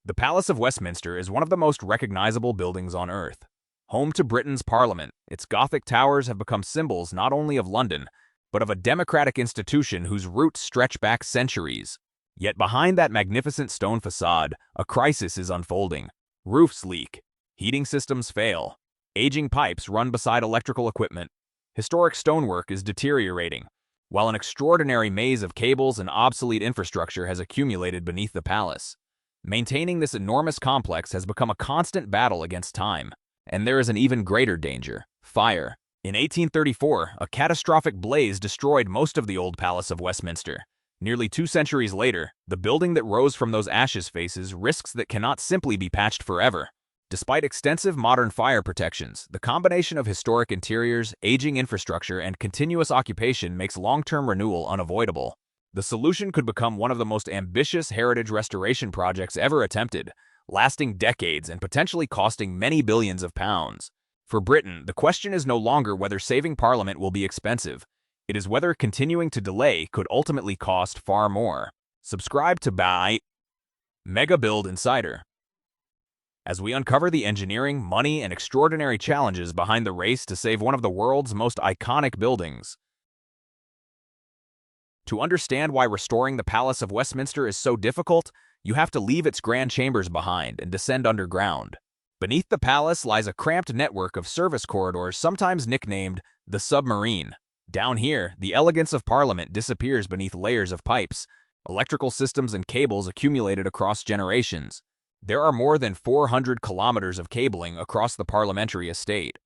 The Palace of Westminster is one of the most recognizable buildings on Earth. Home to Britain's Parliament, its Gothic towers have become symbols not only of London, but of a democratic institution whose roots stretch back centuries. Yet behind that magnificent stone facade, a crisis is unfolding. Roofs leak, heating systems fail, aging pipes run beside electrical equipment. Historic stonework is deteriorating, while an extraordinary maze of cables and obsolete infrastructure has accumulated beneath the palace. Maintaining this enormous complex has become a constant battle against time. And there is an even greater danger: fire. In 1834, a catastrophic blaze destroyed most of the old Palace of Westminster. Nearly 2 centuries later, the building that rose from those ashes faces risks that cannot simply be patched forever. Despite extensive modern fire protections, the combination of historic interiors, aging infrastructure, and continuous occupation makes long-term renewal unavoidable. The solution could become one of the most ambitious heritage restoration projects ever attempted, lasting decades and potentially costing many billions of pounds. For Britain, the question is no longer whether saving Parliament will be expensive. It is whether continuing to delay could ultimately cost far more. Subscribe to Buy Mega Build Insider as we uncover the engineering, money, and extraordinary challenges behind the race to save one of the world's most iconic buildings. To understand why restoring the Palace of Westminster is so difficult, you have to leave its grand chambers behind and descend underground. Beneath the palace lies a cramped network of service corridors, sometimes nicknamed the submarine. Down here, the elegance of Parliament disappears beneath layers of pipes, electrical systems, and cables accumulated across generations. There are more than 400 kilometers of cabling across the parliamentary estate,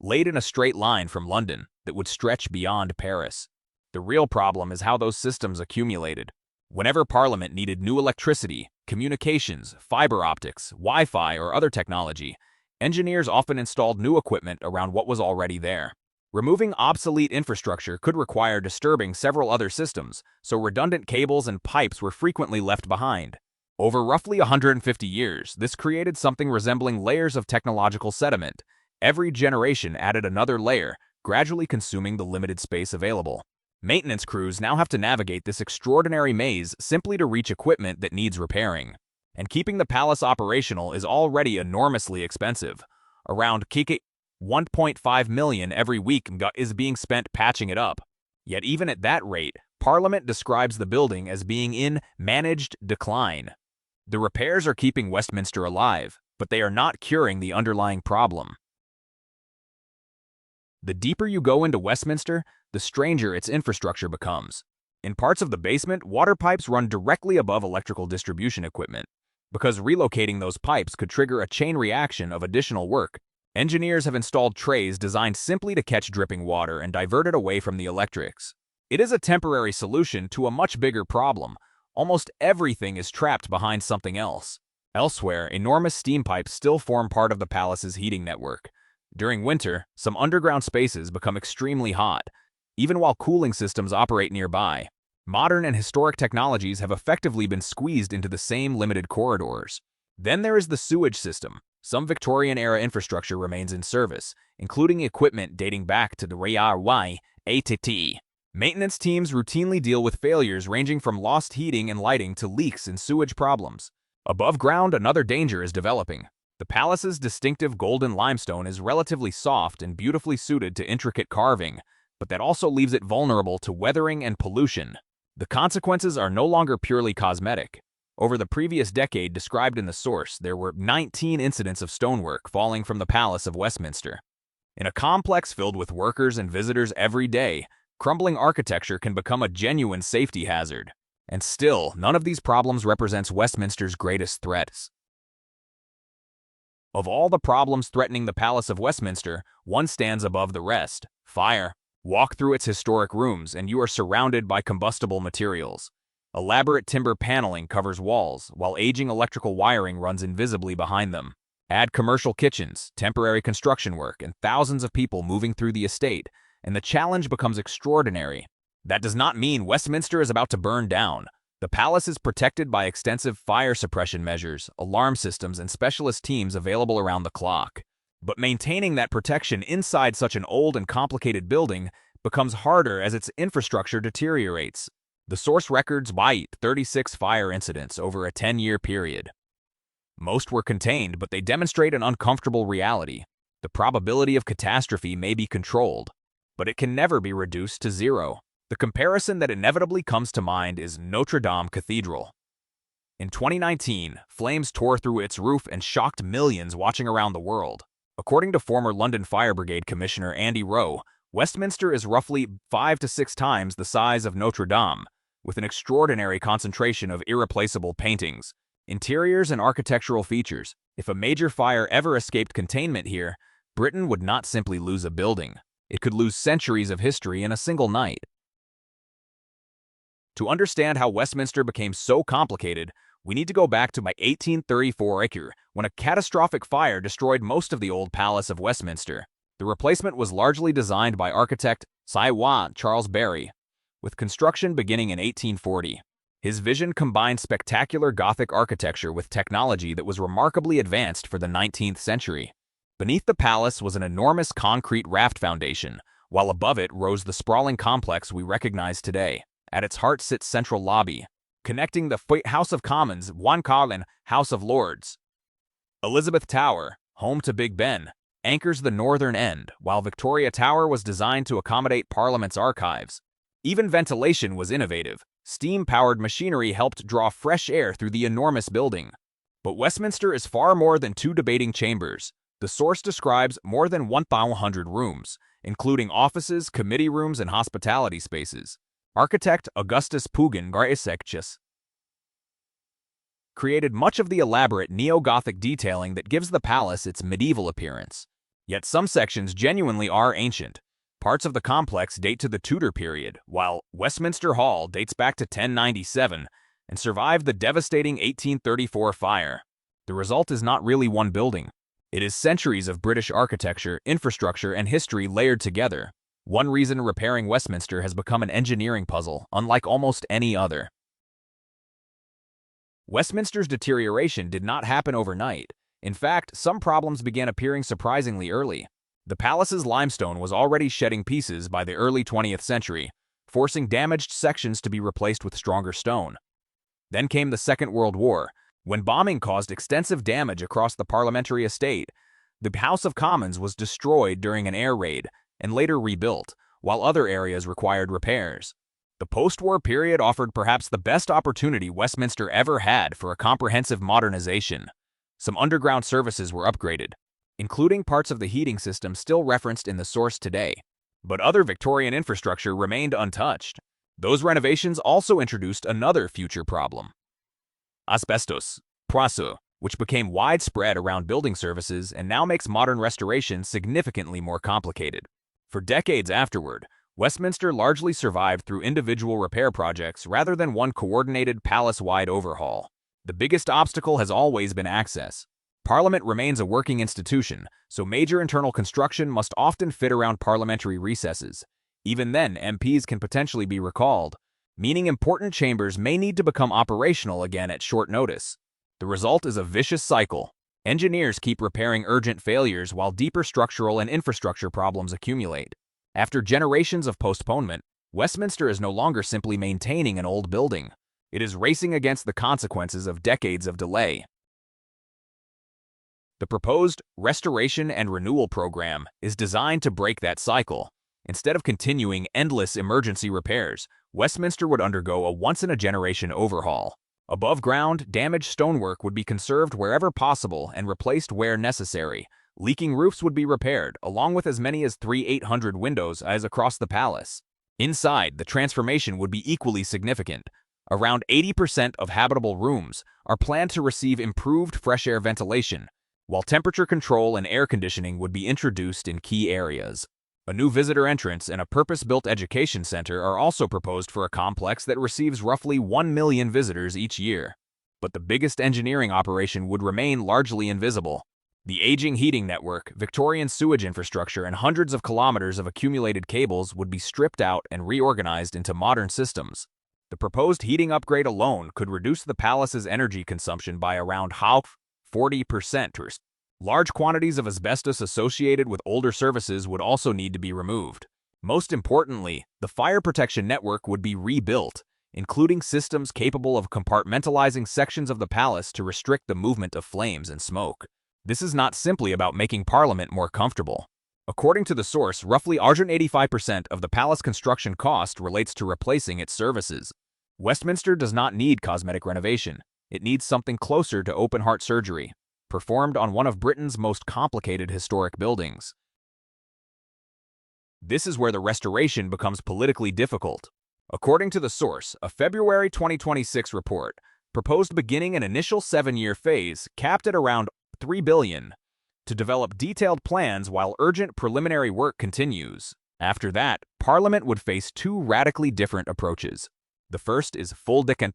laid in a straight line from London that would stretch beyond Paris. The real problem is how those systems accumulated. Whenever Parliament needed new electricity, communications, fiber optics, Wi-Fi, or other technology, engineers often installed new equipment around what was already there. Removing obsolete infrastructure could require disturbing several other systems, so redundant cables and pipes were frequently left behind. Over roughly 150 years, this created something resembling layers of technological sediment. Every generation added another layer, gradually consuming the limited space available. Maintenance crews now have to navigate this extraordinary maze simply to reach equipment that needs repairing. And keeping the palace operational is already enormously expensive. Around 1.5 million every week is being spent patching it up. Yet even at that rate, Parliament describes the building as being in managed decline. The repairs are keeping Westminster alive, but they are not curing the underlying problem. The deeper you go into Westminster, the stranger its infrastructure becomes. In parts of the basement, water pipes run directly above electrical distribution equipment. Because relocating those pipes could trigger a chain reaction of additional work, engineers have installed trays designed simply to catch dripping water and divert it away from the electrics. It is a temporary solution to a much bigger problem. Almost everything is trapped behind something else. Elsewhere, enormous steam pipes still form part of the palace's heating network. During winter, some underground spaces become extremely hot, even while cooling systems operate nearby. Modern and historic technologies have effectively been squeezed into the same limited corridors. Then there is the sewage system. Some Victorian-era infrastructure remains in service, including equipment dating back to the railway. Maintenance teams routinely deal with failures ranging from lost heating and lighting to leaks and sewage problems. Above ground, another danger is developing. The palace's distinctive golden limestone is relatively soft and beautifully suited to intricate carving, but that also leaves it vulnerable to weathering and pollution. The consequences are no longer purely cosmetic. Over the previous decade described in the source, there were 19 incidents of stonework falling from the Palace of Westminster. In a complex filled with workers and visitors every day, crumbling architecture can become a genuine safety hazard. And still, none of these problems represents Westminster's greatest threats. Of all the problems threatening the Palace of Westminster, one stands above the rest: fire. Walk through its historic rooms and you are surrounded by combustible materials. Elaborate timber paneling covers walls, while aging electrical wiring runs invisibly behind them. Add commercial kitchens, temporary construction work, and thousands of people moving through the estate, and the challenge becomes extraordinary. That does not mean Westminster is about to burn down. The palace is protected by extensive fire suppression measures, alarm systems, and specialist teams available around the clock. But maintaining that protection inside such an old and complicated building becomes harder as its infrastructure deteriorates. The source records 36 fire incidents over a 10-year period. Most were contained, but they demonstrate an uncomfortable reality. The probability of catastrophe may be controlled, but it can never be reduced to zero. The comparison that inevitably comes to mind is Notre Dame Cathedral. In 2019, flames tore through its roof and shocked millions watching around the world. According to former London Fire Brigade Commissioner Andy Rowe, Westminster is roughly 5 to 6 times the size of Notre Dame, with an extraordinary concentration of irreplaceable paintings, interiors, and architectural features. If a major fire ever escaped containment here, Britain would not simply lose a building. It could lose centuries of history in a single night. To understand how Westminster became so complicated, we need to go back to 1834 when a catastrophic fire destroyed most of the old Palace of Westminster. The replacement was largely designed by architect Charles Barry, with construction beginning in 1840. His vision combined spectacular Gothic architecture with technology that was remarkably advanced for the 19th century. Beneath the palace was an enormous concrete raft foundation, while above it rose the sprawling complex we recognize today. At its heart sits Central Lobby, connecting the House of Commons, and House of Lords. Elizabeth Tower, home to Big Ben, anchors the northern end, while Victoria Tower was designed to accommodate Parliament's archives. Even ventilation was innovative. Steam-powered machinery helped draw fresh air through the enormous building. But Westminster is far more than 2 debating chambers. The source describes more than 1,100 rooms, including offices, committee rooms, and hospitality spaces. Architect Augustus Pugin created much of the elaborate neo-Gothic detailing that gives the palace its medieval appearance. Yet some sections genuinely are ancient. Parts of the complex date to the Tudor period, while Westminster Hall dates back to 1097 and survived the devastating 1834 fire. The result is not really one building. It is centuries of British architecture, infrastructure, and history layered together. One reason repairing Westminster has become an engineering puzzle, unlike almost any other. Westminster's deterioration did not happen overnight. In fact, some problems began appearing surprisingly early. The palace's limestone was already shedding pieces by the early 20th century, forcing damaged sections to be replaced with stronger stone. Then came the Second World War, when bombing caused extensive damage across the parliamentary estate. The House of Commons was destroyed during an air raid and later rebuilt, while other areas required repairs. The post-war period offered perhaps the best opportunity Westminster ever had for a comprehensive modernization. Some underground services were upgraded, including parts of the heating system still referenced in the source today. But other Victorian infrastructure remained untouched. Those renovations also introduced another future problem: asbestos, which became widespread around building services and now makes modern restoration significantly more complicated. For decades afterward, Westminster largely survived through individual repair projects rather than one coordinated palace-wide overhaul. The biggest obstacle has always been access. Parliament remains a working institution, so major internal construction must often fit around parliamentary recesses. Even then, MPs can potentially be recalled, meaning important chambers may need to become operational again at short notice. The result is a vicious cycle. Engineers keep repairing urgent failures while deeper structural and infrastructure problems accumulate. After generations of postponement, Westminster is no longer simply maintaining an old building. It is racing against the consequences of decades of delay. The proposed Restoration and Renewal Program is designed to break that cycle. Instead of continuing endless emergency repairs, Westminster would undergo a once-in-a-generation overhaul. Above ground, damaged stonework would be conserved wherever possible and replaced where necessary. Leaking roofs would be repaired, along with as many as 3,800 windows as across the palace. Inside, the transformation would be equally significant. Around 80% of habitable rooms are planned to receive improved fresh air ventilation, while temperature control and air conditioning would be introduced in key areas. A new visitor entrance and a purpose-built education center are also proposed for a complex that receives roughly 1 million visitors each year. But the biggest engineering operation would remain largely invisible. The aging heating network, Victorian sewage infrastructure, and hundreds of kilometers of accumulated cables would be stripped out and reorganized into modern systems. The proposed heating upgrade alone could reduce the palace's energy consumption by around 40%. Large quantities of asbestos associated with older services would also need to be removed. Most importantly, the fire protection network would be rebuilt. including systems capable of compartmentalizing sections of the palace to restrict the movement of flames and smoke. This is not simply about making Parliament more comfortable. According to the source, roughly 85% of the palace construction cost relates to replacing its services. Westminster does not need cosmetic renovation. It needs something closer to open-heart surgery, performed on one of Britain's most complicated historic buildings. This is where the restoration becomes politically difficult. According to the source, a February 2026 report proposed beginning an initial 7-year phase capped at around $3 billion to develop detailed plans while urgent preliminary work continues. After that, Parliament would face two radically different approaches. The first is full decay.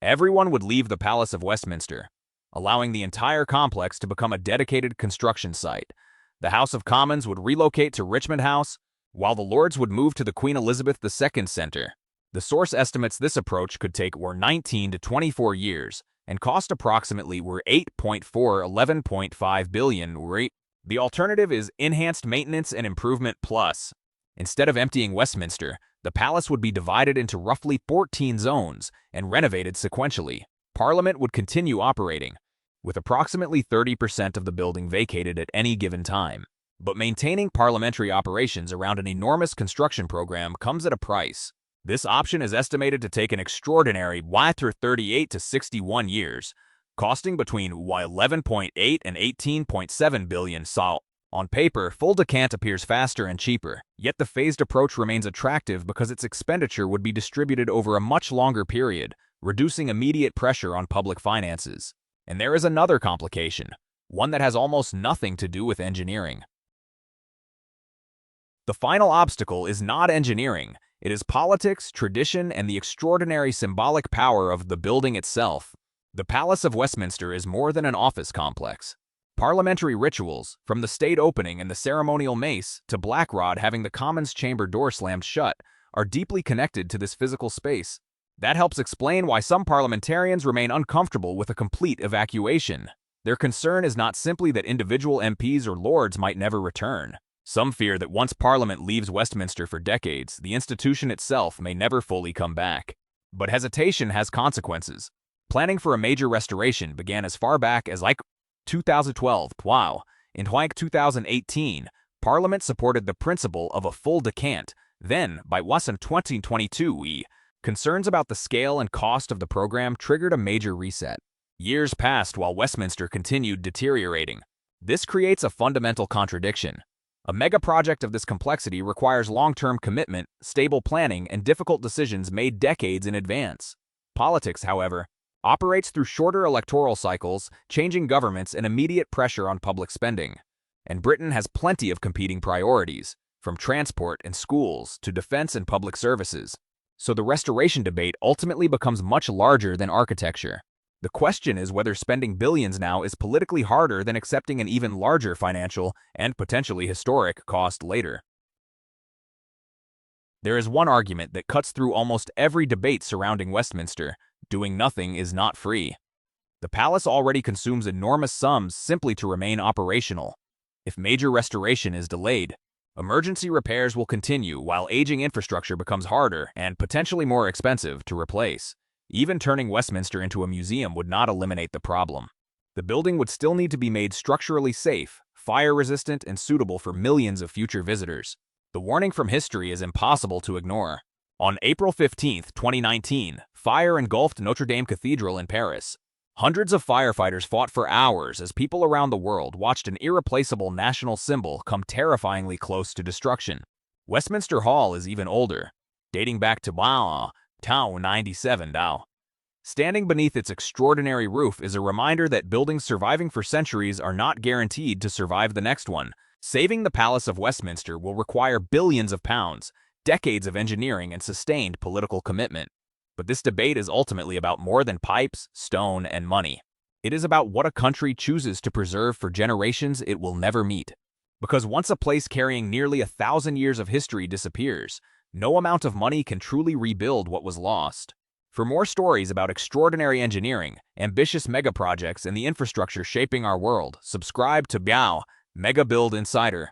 Everyone would leave the Palace of Westminster, allowing the entire complex to become a dedicated construction site. The House of Commons would relocate to Richmond House, while the Lords would move to the Queen Elizabeth II Centre. The source estimates this approach could take 19 to 24 years and cost approximately 11.5 billion. The alternative is enhanced maintenance and improvement plus. Instead of emptying Westminster, the palace would be divided into roughly 14 zones and renovated sequentially. Parliament would continue operating, with approximately 30% of the building vacated at any given time. But maintaining parliamentary operations around an enormous construction program comes at a price. This option is estimated to take an extraordinary 38 to 61 years, costing between 11.8 and 18.7 billion SAL. On paper, full decant appears faster and cheaper, yet the phased approach remains attractive because its expenditure would be distributed over a much longer period, reducing immediate pressure on public finances. And there is another complication, one that has almost nothing to do with engineering. The final obstacle is not engineering. It is politics, tradition, and the extraordinary symbolic power of the building itself. The Palace of Westminster is more than an office complex. Parliamentary rituals, from the state opening and the ceremonial mace to Blackrod having the Commons chamber door slammed shut, are deeply connected to this physical space. That helps explain why some parliamentarians remain uncomfortable with a complete evacuation. Their concern is not simply that individual MPs or lords might never return. Some fear that once Parliament leaves Westminster for decades, the institution itself may never fully come back. But hesitation has consequences. Planning for a major restoration began as far back as 2012. In 2018, Parliament supported the principle of a full decant. Then, by 2022, concerns about the scale and cost of the program triggered a major reset. Years passed while Westminster continued deteriorating. This creates a fundamental contradiction. A mega-project of this complexity requires long-term commitment, stable planning, and difficult decisions made decades in advance. Politics, however, operates through shorter electoral cycles, changing governments, and immediate pressure on public spending. And Britain has plenty of competing priorities, from transport and schools to defense and public services. So the restoration debate ultimately becomes much larger than architecture. The question is whether spending billions now is politically harder than accepting an even larger financial and potentially historic cost later. There is one argument that cuts through almost every debate surrounding Westminster: doing nothing is not free. The palace already consumes enormous sums simply to remain operational. If major restoration is delayed, emergency repairs will continue while aging infrastructure becomes harder and potentially more expensive to replace. Even turning Westminster into a museum would not eliminate the problem. The building would still need to be made structurally safe, fire-resistant, and suitable for millions of future visitors. The warning from history is impossible to ignore. On April 15, 2019, fire engulfed Notre Dame Cathedral in Paris. Hundreds of firefighters fought for hours as people around the world watched an irreplaceable national symbol come terrifyingly close to destruction. Westminster Hall is even older, dating back to 97. Standing beneath its extraordinary roof is a reminder that buildings surviving for centuries are not guaranteed to survive the next one. Saving the Palace of Westminster will require billions of pounds, decades of engineering, and sustained political commitment. But this debate is ultimately about more than pipes, stone, and money. It is about what a country chooses to preserve for generations it will never meet. Because once a place carrying nearly 1,000 years of history disappears, no amount of money can truly rebuild what was lost. For more stories about extraordinary engineering, ambitious megaprojects, and the infrastructure shaping our world, subscribe to Mega Build Insider.